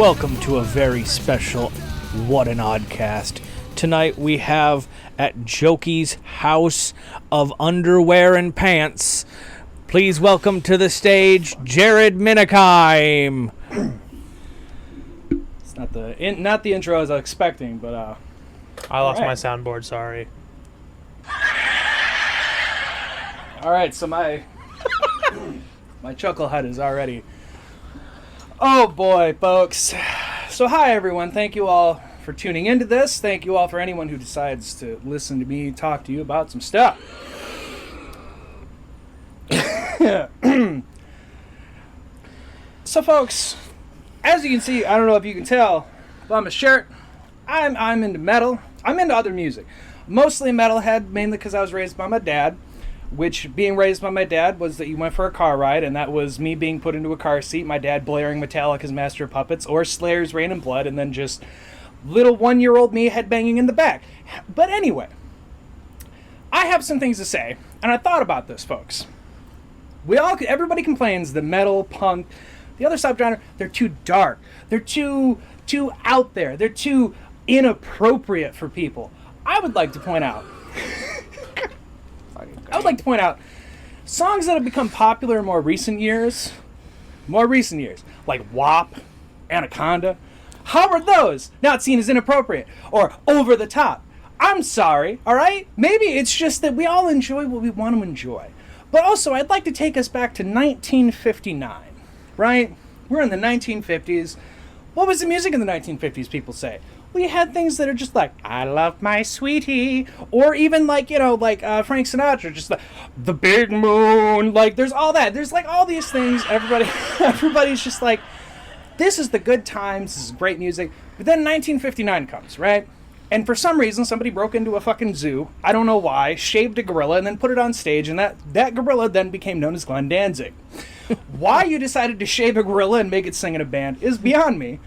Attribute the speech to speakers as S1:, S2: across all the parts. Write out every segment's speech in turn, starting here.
S1: Welcome to a very special What an Oddcast. Tonight we have at Jokey's House of Underwear and Pants. Please welcome to the stage Jared Minikheim.
S2: It's not the intro I was expecting, but
S3: I lost my soundboard, sorry.
S2: all right. So my chucklehead is already. Oh boy, folks. So hi everyone. Thank you all for tuning into this. Thank you all for anyone who decides to listen to me talk to you about some stuff. So folks, as you can see, I don't know if you can tell by my shirt, I'm into metal. I'm into other music. Mostly metalhead, mainly because I was raised by my dad, which being raised by my dad was that you went for a car ride, and that was me being put into a car seat, my dad blaring Metallica's Master of Puppets, or Slayer's Rain and Blood, and then just little one-year-old me headbanging in the back. But anyway, I have some things to say, and I thought about this, folks. Everybody complains that metal, punk, the other subgenre, they're too dark. They're too out there. They're too inappropriate for people. I would like to point out songs that have become popular in more recent years, like WAP, Anaconda. How are those not seen as inappropriate or over the top? I'm sorry, all right? Maybe it's just that we all enjoy what we want to enjoy. But also, I'd like to take us back to 1959, right? We're in the 1950s. What was the music in the 1950s, people say? Well, you had things that are just like, I love my sweetie, or even like, Frank Sinatra, just like, the big moon, like, there's all that. There's like all these things, everybody's just like, this is the good times, this is great music. But then 1959 comes, right? And for some reason, somebody broke into a fucking zoo, I don't know why, shaved a gorilla, and then put it on stage, and that gorilla then became known as Glenn Danzig. Why you decided to shave a gorilla and make it sing in a band is beyond me.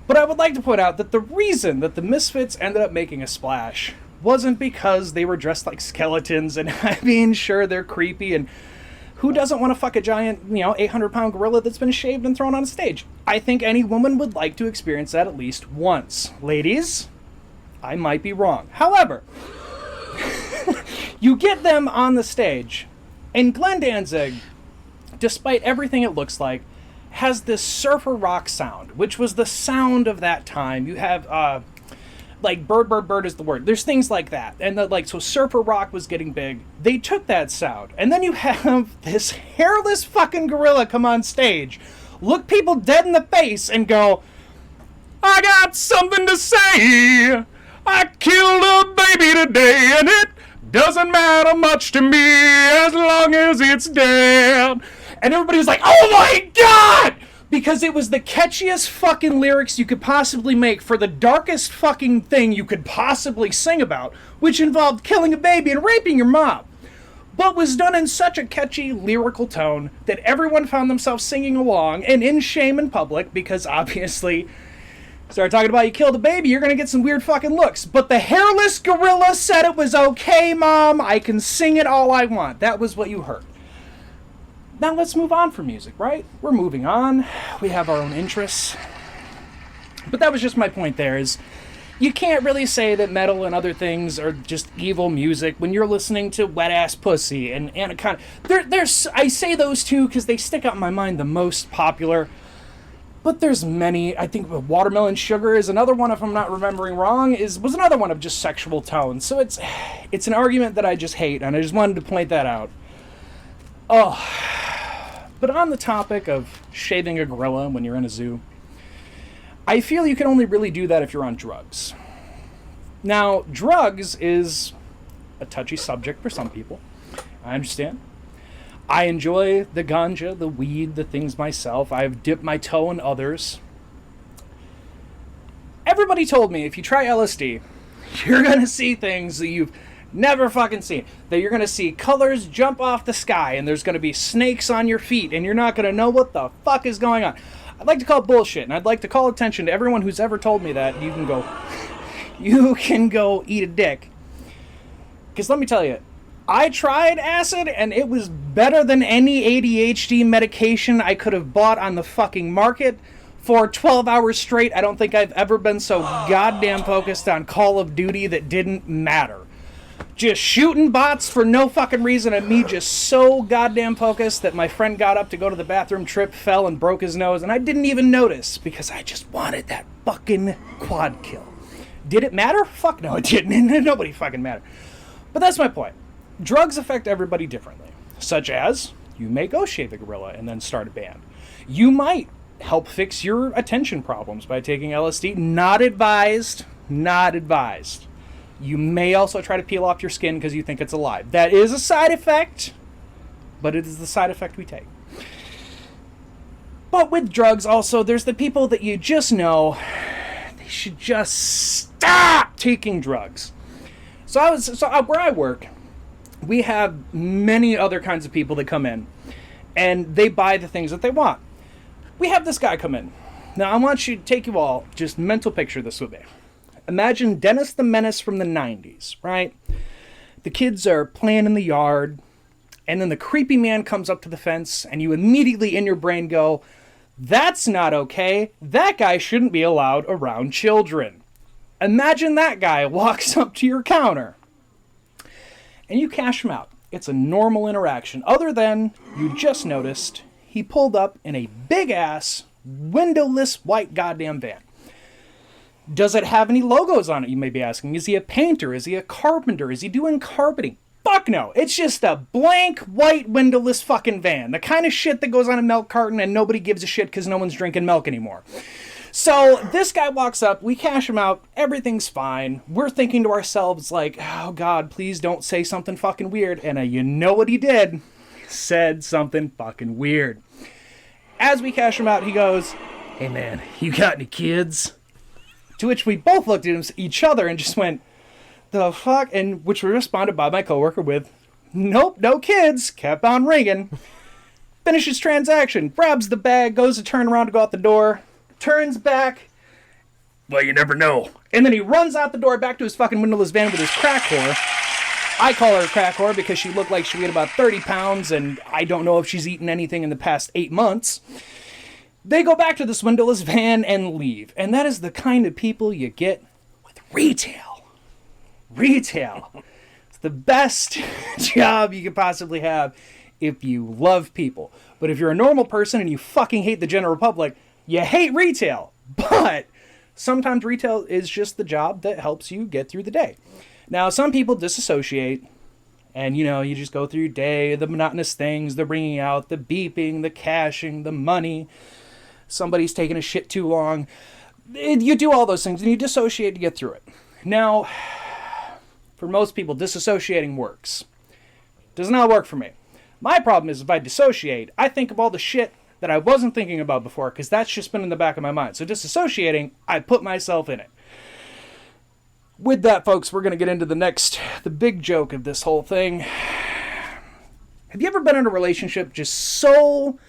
S2: But I would like to point out that the reason that the Misfits ended up making a splash wasn't because they were dressed like skeletons, and I mean, sure, they're creepy, and who doesn't want to fuck a giant, 800-pound gorilla that's been shaved and thrown on a stage? I think any woman would like to experience that at least once. Ladies, I might be wrong. However, you get them on the stage, and Glenn Danzig, despite everything it looks like, has this surfer rock sound, which was the sound of that time. You have, bird is the word. There's things like that. And, so surfer rock was getting big. They took that sound. And then you have this hairless fucking gorilla come on stage, look people dead in the face, and go, I got something to say. I killed a baby today, and it doesn't matter much to me as long as it's dead. And everybody was like, oh my God! Because it was the catchiest fucking lyrics you could possibly make for the darkest fucking thing you could possibly sing about, which involved killing a baby and raping your mom. But was done in such a catchy lyrical tone that everyone found themselves singing along and in shame in public, because obviously, start talking about you killed a baby, you're gonna get some weird fucking looks. But the hairless gorilla said it was okay, Mom, I can sing it all I want. That was what you heard. Now let's move on from music, right? We're moving on. We have our own interests. But that was just my point there, is you can't really say that metal and other things are just evil music when you're listening to Wet Ass Pussy and Anaconda. I say those two because they stick out in my mind the most popular. But there's many. I think Watermelon Sugar is another one, if I'm not remembering wrong, was another one of just sexual tone. So it's an argument that I just hate, and I just wanted to point that out. Oh, but on the topic of shaving a gorilla when you're in a zoo, I feel you can only really do that if you're on drugs. Now, drugs is a touchy subject for some people. I understand. I enjoy the ganja, the weed, the things myself. I've dipped my toe in others. Everybody told me if you try LSD, you're going to see things that you've never fucking seen. That you're going to see colors jump off the sky, and there's going to be snakes on your feet, and you're not going to know what the fuck is going on. I'd like to call it bullshit, and I'd like to call attention to everyone who's ever told me that. You can go eat a dick. Because let me tell you, I tried acid, and it was better than any ADHD medication I could have bought on the fucking market For 12 hours straight, I don't think I've ever been so goddamn focused on Call of Duty that didn't matter. Just shooting bots for no fucking reason, and me just so goddamn focused that my friend got up to go to the bathroom, tripped, fell, and broke his nose, and I didn't even notice because I just wanted that fucking quad kill. Did it matter? Fuck no, it didn't. Nobody fucking mattered. But that's my point. Drugs affect everybody differently, such as you may go shave a gorilla and then start a band. You might help fix your attention problems by taking LSD. Not advised. Not advised. You may also try to peel off your skin because you think it's alive. That is a side effect, but it is the side effect we take. But with drugs also, there's the people that you just know they should just stop taking drugs. So where I work, we have many other kinds of people that come in, and they buy the things that they want. We have this guy come in. Now, I want you to take you all, just mental picture this with me. Imagine Dennis the Menace from the 90s, right? The kids are playing in the yard, and then the creepy man comes up to the fence, and you immediately in your brain go, that's not okay. That guy shouldn't be allowed around children. Imagine that guy walks up to your counter, and you cash him out. It's a normal interaction, other than you just noticed he pulled up in a big-ass, windowless, white goddamn van. Does it have any logos on it, you may be asking? Is he a painter? Is he a carpenter? Is he doing carpeting? Fuck no. It's just a blank, white, windowless fucking van. The kind of shit that goes on a milk carton and nobody gives a shit because no one's drinking milk anymore. So this guy walks up, we cash him out, everything's fine. We're thinking to ourselves like, oh God, please don't say something fucking weird. And you know what he did? Said something fucking weird. As we cash him out, he goes, hey man, you got any kids? To which we both looked at each other and just went, the fuck? And which we responded by my coworker with, nope, no kids. Kept on ringing. Finishes transaction, grabs the bag, goes to turn around to go out the door, turns back. Well, you never know. And then he runs out the door back to his fucking windowless van with his crack whore. I call her a crack whore because she looked like she weighed about 30 pounds, and I don't know if she's eaten anything in the past 8 months. They go back to this windowless van and leave. And that is the kind of people you get with retail. Retail. It's the best job you could possibly have if you love people. But if you're a normal person and you fucking hate the general public, you hate retail. But sometimes retail is just the job that helps you get through the day. Now, some people disassociate. And, you know, you just go through your day, the monotonous things, the ringing out, the beeping, the cashing, the money. Somebody's taking a shit too long. You do all those things and you dissociate to get through it. Now, for most people, disassociating works. Does not work for me. My problem is if I dissociate, I think of all the shit that I wasn't thinking about before because that's just been in the back of my mind. So disassociating, I put myself in it. With that, folks, we're going to get into the big joke of this whole thing. Have you ever been in a relationship just so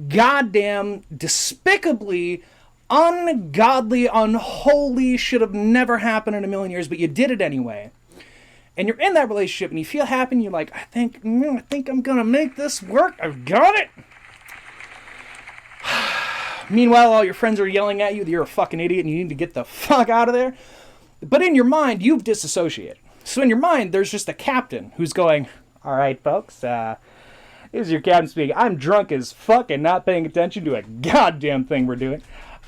S2: goddamn despicably, ungodly, unholy, should have never happened in a million years, but you did it anyway? And you're in that relationship and you feel happy and you're like, I think I'm going to make this work. I've got it. Meanwhile, all your friends are yelling at you that you're a fucking idiot and you need to get the fuck out of there. But in your mind, you've disassociated. So in your mind, there's just a captain who's going, all right, folks, this is your captain speaking. I'm drunk as fuck and not paying attention to a goddamn thing we're doing.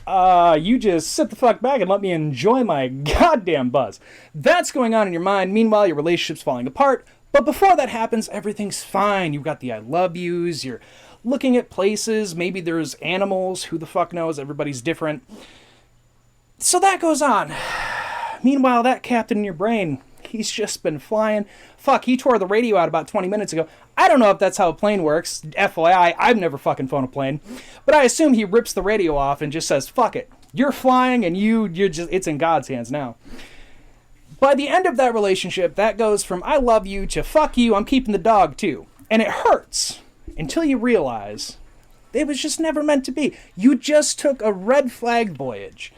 S2: You just sit the fuck back and let me enjoy my goddamn buzz. That's going on in your mind. Meanwhile, your relationship's falling apart. But before that happens, everything's fine. You've got the I love yous. You're looking at places. Maybe there's animals. Who the fuck knows? Everybody's different. So that goes on. Meanwhile, that captain in your brain, he's just been flying. Fuck, he tore the radio out about 20 minutes ago. I don't know if that's how a plane works. FYI, I've never fucking flown a plane. But I assume he rips the radio off and just says, fuck it. You're flying and you're just, it's in God's hands now. By the end of that relationship, that goes from I love you to fuck you, I'm keeping the dog too. And it hurts until you realize it was just never meant to be. You just took a red flag voyage.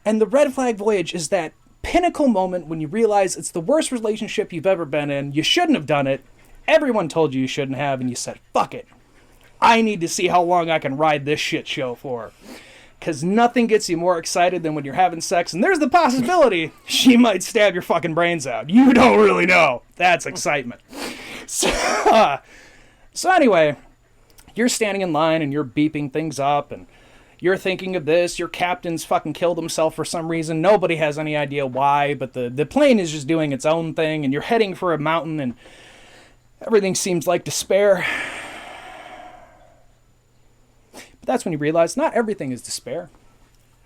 S2: And the red flag voyage is that pinnacle moment when you realize it's the worst relationship you've ever been in. You shouldn't have done it. Everyone told you shouldn't have, and you said, fuck it. I need to see how long I can ride this shit show for. Because nothing gets you more excited than when you're having sex and there's the possibility she might stab your fucking brains out. You don't really know. That's excitement. So anyway, you're standing in line and you're beeping things up and you're thinking of this. Your captain's fucking killed himself for some reason. Nobody has any idea why, but the plane is just doing its own thing and you're heading for a mountain and everything seems like despair. But that's when you realize not everything is despair.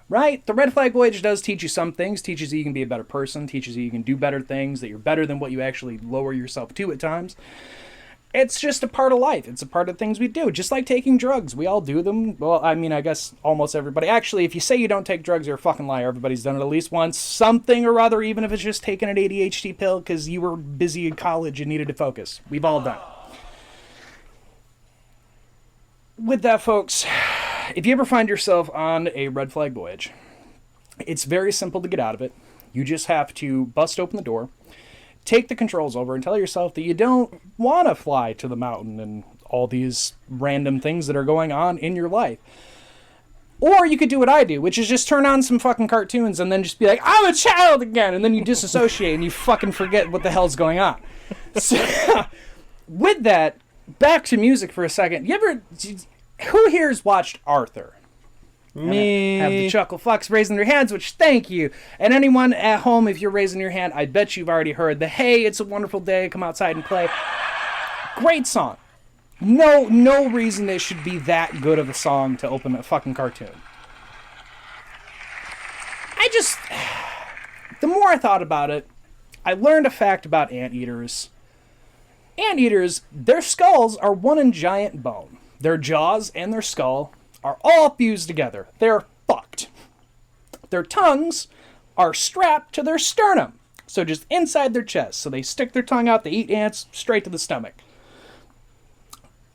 S2: Right? The Red Flag Voyage does teach you some things, teaches you you can be a better person, teaches you you can do better things, that you're better than what you actually lower yourself to at times. It's just a part of life. It's a part of things we do. Just like taking drugs. We all do them. Well, I mean, I guess almost everybody. Actually, if you say you don't take drugs, you're a fucking liar. Everybody's done it at least once. Something or other, even if it's just taking an ADHD pill because you were busy in college and needed to focus. We've all done it. With that, folks, if you ever find yourself on a Red Flag Voyage, it's very simple to get out of it. You just have to bust open the door, take the controls over, and tell yourself that you don't want to fly to the mountain and all these random things that are going on in your life. Or you could do what I do, which is just turn on some fucking cartoons and then just be like, I'm a child again, and then you disassociate and you fucking forget what the hell's going on. So, with that, back to music for a second. Who here has watched Arthur?
S3: Me.
S2: Have the chuckle fucks raising their hands, which thank you. And anyone at home, if you're raising your hand, I bet you've already heard the "Hey, it's a wonderful day, come outside and play." Great song. No reason it should be that good of a song to open a fucking cartoon. The more I thought about it, I learned a fact about anteaters. Anteaters, their skulls are one giant bone. Their jaws and their skull are all fused together. They're fucked. Their tongues are strapped to their sternum, so just inside their chest. So they stick their tongue out, they eat ants, straight to the stomach.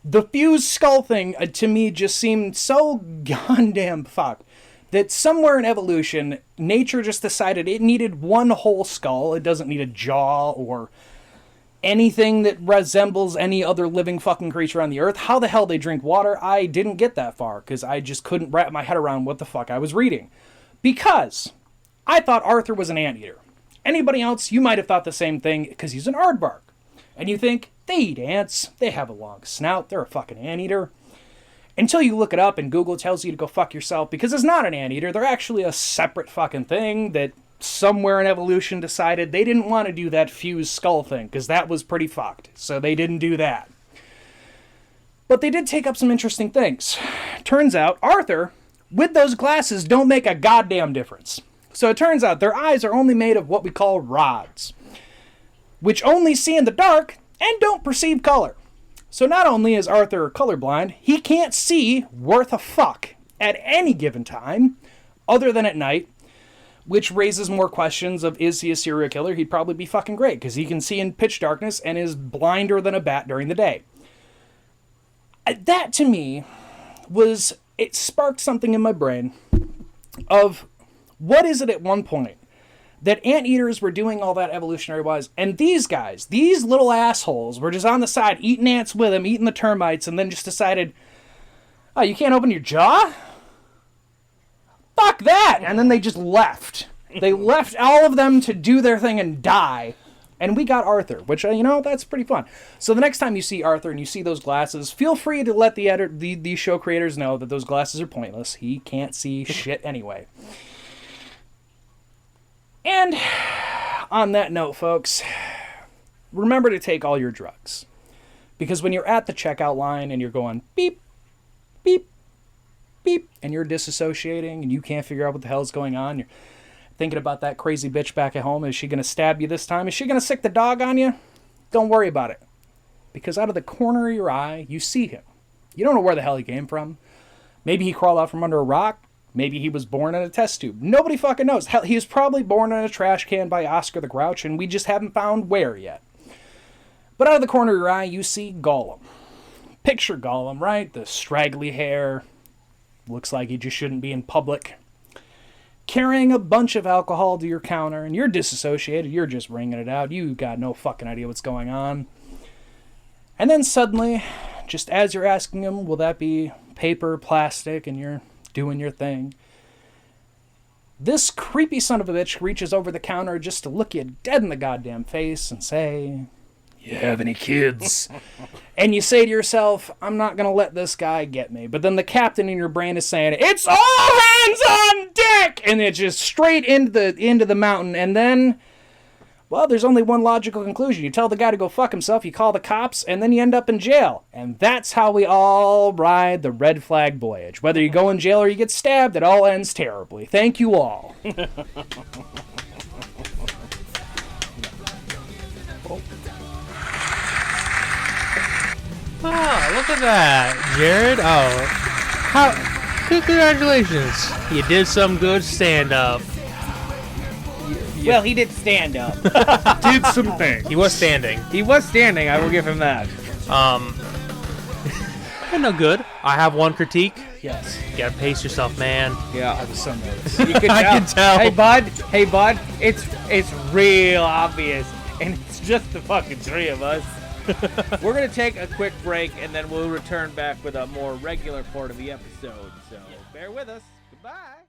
S2: The fused skull thing, to me, just seemed so goddamn fucked that somewhere in evolution, nature just decided it needed one whole skull. It doesn't need a jaw or anything that resembles any other living fucking creature on the earth. How the hell they drink water, I didn't get that far, because I just couldn't wrap my head around what the fuck I was reading. Because I thought Arthur was an anteater. Anybody else, you might have thought the same thing, because he's an aardvark. And you think, they eat ants, they have a long snout, they're a fucking anteater. Until you look it up and Google tells you to go fuck yourself, because it's not an anteater, they're actually a separate fucking thing that somewhere in evolution decided they didn't want to do that fused skull thing, because that was pretty fucked. So they didn't do that. But they did take up some interesting things. Turns out, Arthur, with those glasses, don't make a goddamn difference. So it turns out their eyes are only made of what we call rods, which only see in the dark and don't perceive color. So not only is Arthur colorblind, he can't see worth a fuck at any given time, other than at night, which raises more questions of, is he a serial killer? He'd probably be fucking great, because he can see in pitch darkness and is blinder than a bat during the day. That, to me, it sparked something in my brain of, what is it at one point that anteaters were doing all that evolutionary-wise, and these guys, these little assholes, were just on the side eating ants with them, eating the termites, and then just decided, oh, you can't open your jaw? Fuck that! And then they just left. They left all of them to do their thing and die. And we got Arthur, which, that's pretty fun. So the next time you see Arthur and you see those glasses, feel free to let the show creators know that those glasses are pointless. He can't see shit anyway. And on that note, folks, remember to take all your drugs. Because when you're at the checkout line and you're going beep, beep, beep, and you're disassociating and you can't figure out what the hell's going on, you're thinking about that crazy bitch back at home. Is she going to stab you this time? Is she going to sick the dog on you? Don't worry about it. Because out of the corner of your eye, you see him. You don't know where the hell he came from. Maybe he crawled out from under a rock. Maybe he was born in a test tube. Nobody fucking knows. Hell, he was probably born in a trash can by Oscar the Grouch, and we just haven't found where yet. But out of the corner of your eye, you see Gollum. Picture Gollum, right? The straggly hair. Looks like he just shouldn't be in public. Carrying a bunch of alcohol to your counter, and you're disassociated. You're just ringing it out. You got no fucking idea what's going on. And then suddenly, just as you're asking him, will that be paper, plastic, and you're doing your thing, This creepy son of a bitch reaches over the counter just to look you dead in the goddamn face and say, "You have any kids?" And you say to yourself, "I'm not going to let this guy get me." But then the captain in your brain is saying, "It's all hands on deck!" And it's just straight into the mountain. And then, well, there's only one logical conclusion. You tell the guy to go fuck himself, you call the cops, and then you end up in jail. And that's how we all ride the red flag voyage. Whether you go in jail or you get stabbed, it all ends terribly. Thank you all.
S3: Oh, look at that, Jared. Congratulations. You did some good stand-up.
S1: Well, he did stand up.
S2: Did some things.
S3: He was standing.
S1: He was standing. I will give him that.
S3: No good. I have one critique.
S2: Yes.
S3: You gotta pace yourself, man.
S1: Yeah.
S2: I was so nervous.
S1: You can tell.
S3: I can tell.
S1: Hey bud, it's real obvious, and it's just the fucking three of us. We're gonna take a quick break, and then we'll return back with a more regular part of the episode. So bear with us. Goodbye.